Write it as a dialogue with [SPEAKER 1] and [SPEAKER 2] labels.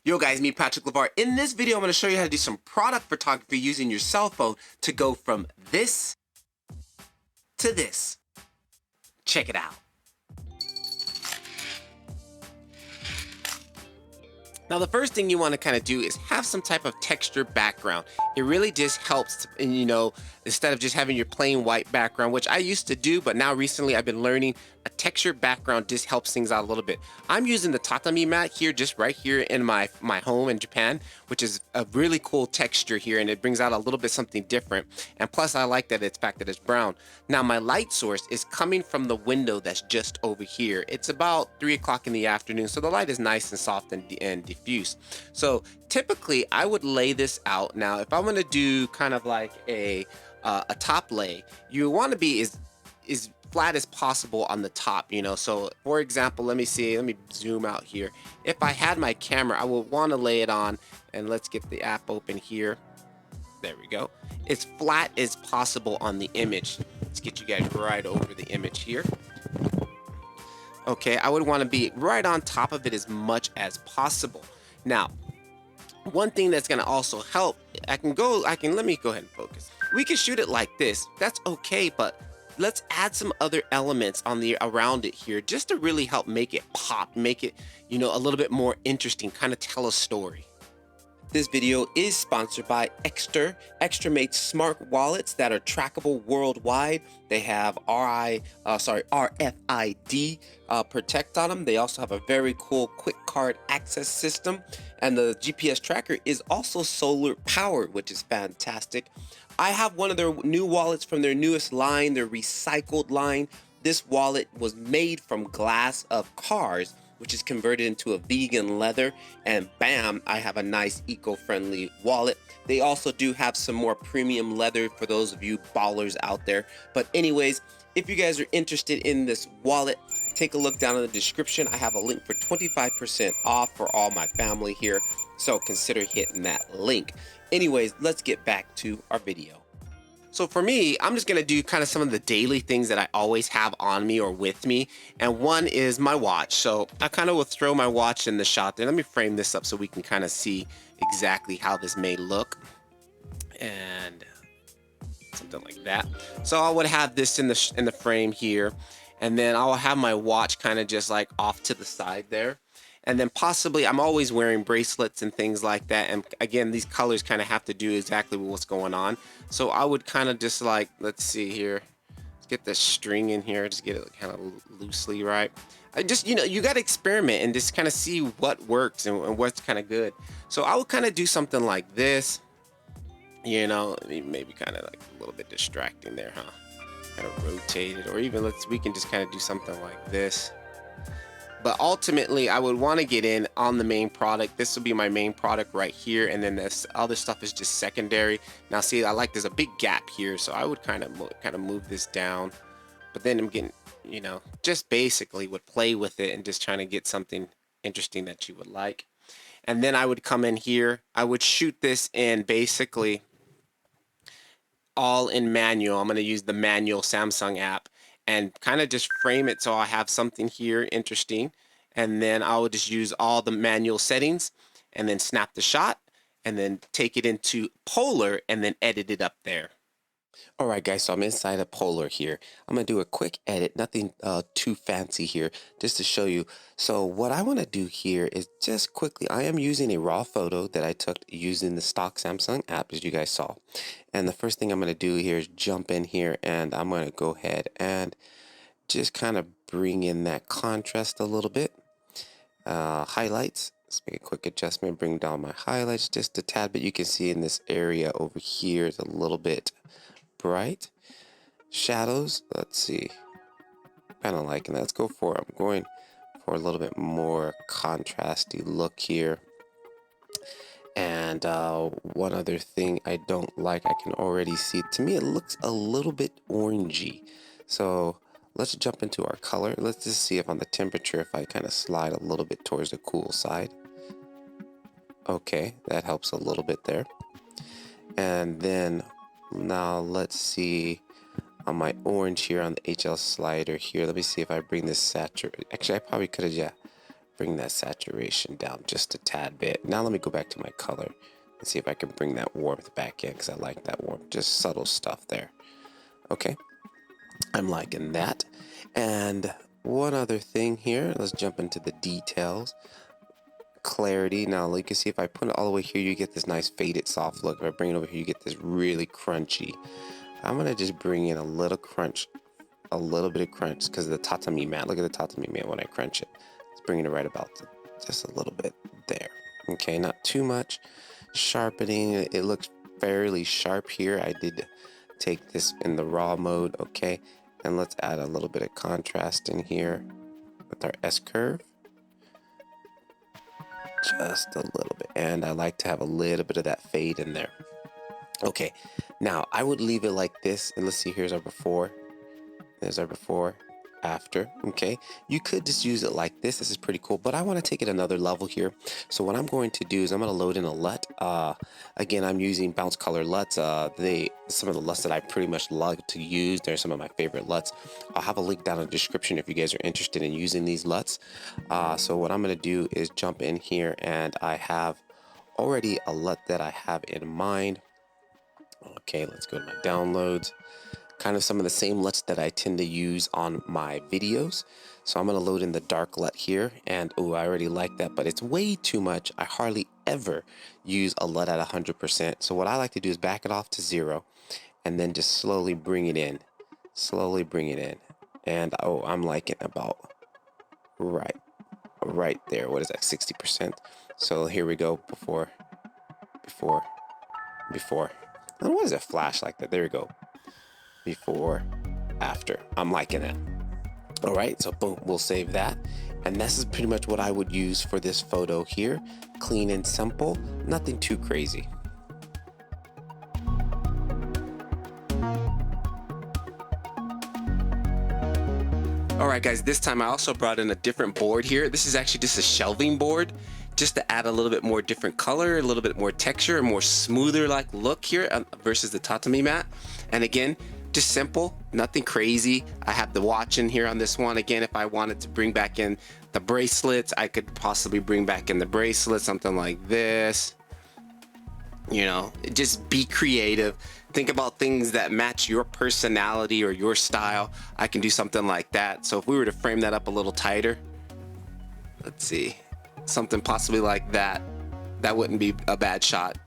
[SPEAKER 1] Yo guys, me Patrick LeVar. In this video, I'm going to show you how to do some product photography using your cell phone to go from this to this. Check it out. Now the first thing you want to kind of do is have some type of texture background. It really just helps, instead of just having your plain white background, which I used to do, but now recently I've been learning a texture background just helps things out a little bit. I'm using the tatami mat here, just right here in my home in Japan, which is a really cool texture here, and it brings out a little bit something different. And plus I like that it's fact that it's brown. Now my light source is coming from the window that's just over here. It's about 3 o'clock in the afternoon, so the light is nice and soft and diffuse. So typically I would lay this out. Now if I'm going to do kind of like a top lay, you want to be as flat as possible on the top, so for example, let me zoom out here. If I had my camera, I would want to lay it on, and let's get the app open here. There we go. As flat as possible on the image. Let's get you guys right over the image here. Okay, I would want to be right on top of it as much as possible. Now, one thing that's going to also help, let me go ahead and focus. We can shoot it like this. That's okay, but let's add some other elements around it here just to really help make it pop, make it, a little bit more interesting, kind of tell a story. This video is sponsored by Ekster. Ekster made smart wallets that are trackable worldwide. They have RFID protect on them. They also have a very cool quick card access system. And the GPS tracker is also solar powered, which is fantastic. I have one of their new wallets from their newest line, their recycled line. This wallet was made from glass of cars, which is converted into a vegan leather, and bam, I have a nice eco-friendly wallet. They also do have some more premium leather for those of you ballers out there. But anyways, if you guys are interested in this wallet, take a look down in the description. I have a link for 25% off for all my family here, so consider hitting that link. Anyways, let's get back to our video. So for me, I'm just going to do kind of some of the daily things that I always have on me or with me. And one is my watch. So I kind of will throw my watch in the shot there. Let me frame this up so we can kind of see exactly how this may look. And something like that. So I would have this in the frame here. And then I'll have my watch kind of just like off to the side there. And then possibly I'm always wearing bracelets and things like that. And again, these colors kind of have to do exactly with what's going on. So I would kind of just like, let's see here. Let's get the string in here. Just get it kind of loosely right. I just, you got to experiment and just kind of see what works and what's kind of good. So I would kind of do something like this. Maybe kind of like a little bit distracting there, huh? Kind of rotate it, or even we can just kind of do something like this. But ultimately, I would want to get in on the main product. This will be my main product right here, and then this other stuff is just secondary. Now, see, there's a big gap here, so I would kind of move this down. But then I'm getting, just basically would play with it and just trying to get something interesting that you would like. And then I would come in here. I would shoot this in basically all in manual. I'm going to use the manual Samsung app and kind of just frame it so I have something here interesting. And then I would just use all the manual settings and then snap the shot and then take it into Polarr and then edit it up there. All right, guys, so I'm inside of Polarr here. I'm going to do a quick edit, nothing too fancy here, just to show you. So what I want to do here is just quickly, I am using a raw photo that I took using the stock Samsung app, as you guys saw. And the first thing I'm going to do here is jump in here, and I'm going to go ahead and just kind of bring in that contrast a little bit. Highlights. Let's make a quick adjustment, bring down my highlights just a tad bit. You can see in this area over here is a little bit bright. Shadows, let's see, kind of liking that. Let's go for it. I'm going for a little bit more contrasty look here. And one other thing I don't like, I can already see, to me it looks a little bit orangey. So let's jump into our color. Let's just see if on the temperature, if I kind of slide a little bit towards the cool side. Okay, that helps a little bit there. And then now let's see on my orange here on the HL slider here. Let me see if I bring this saturate. Actually, I probably could have bring that saturation down just a tad bit. Now let me go back to my color and see if I can bring that warmth back in, because I like that warmth. Just subtle stuff there. Okay, I'm liking that. And one other thing here, let's jump into the details. Clarity. Now you can see if I put it all the way here, you get this nice faded soft look. If I bring it over here, you get this really crunchy. I'm gonna just bring in a little crunch, a little bit of crunch, because of the tatami mat. Look at the tatami mat when I crunch it. It's bringing it right about just a little bit there. Okay, not too much. Sharpening, it looks fairly sharp here. I did take this in the raw mode. Okay, and let's add a little bit of contrast in here with our S curve. Just a little bit, and I like to have a little bit of that fade in there. Okay, now I would leave it like this, and let's see, here's our before. There's our before, after. Okay, you could just use it like this. This is pretty cool, but I want to take it another level here. So what I'm going to do is I'm going to load in a LUT. Again, I'm using Bouncecolor LUTs. Some of the LUTs that I pretty much love to use. They're some of my favorite LUTs. I'll have a link down in the description if you guys are interested in using these LUTs. So what I'm going to do is jump in here, and I have already a LUT that I have in mind. Okay, let's go to my downloads. Kind of some of the same LUTs that I tend to use on my videos. So I'm going to load in the dark LUT here, and oh, I already like that, but it's way too much. I hardly ever use a LUT at 100%. So what I like to do is back it off to 0 and then just slowly bring it in. Slowly bring it in. And oh, I'm liking about right there. What is that, 60%? So here we go. Before. And what does it flash like that? There we go. Before, after. I'm liking it. All right, so boom, we'll save that. And this is pretty much what I would use for this photo here. Clean and simple, nothing too crazy. All right, guys, this time I also brought in a different board here. This is actually just a shelving board, just to add a little bit more different color, a little bit more texture, a more smoother like look here versus the tatami mat. And again, just simple, nothing crazy. I have the watch in here on this one. Again, if I wanted to bring back in the bracelets, I could possibly bring back in the bracelet, something like this. You know, just be creative. Think about things that match your personality or your style. I can do something like that. So if we were to frame that up a little tighter, let's see, something possibly like that, that wouldn't be a bad shot.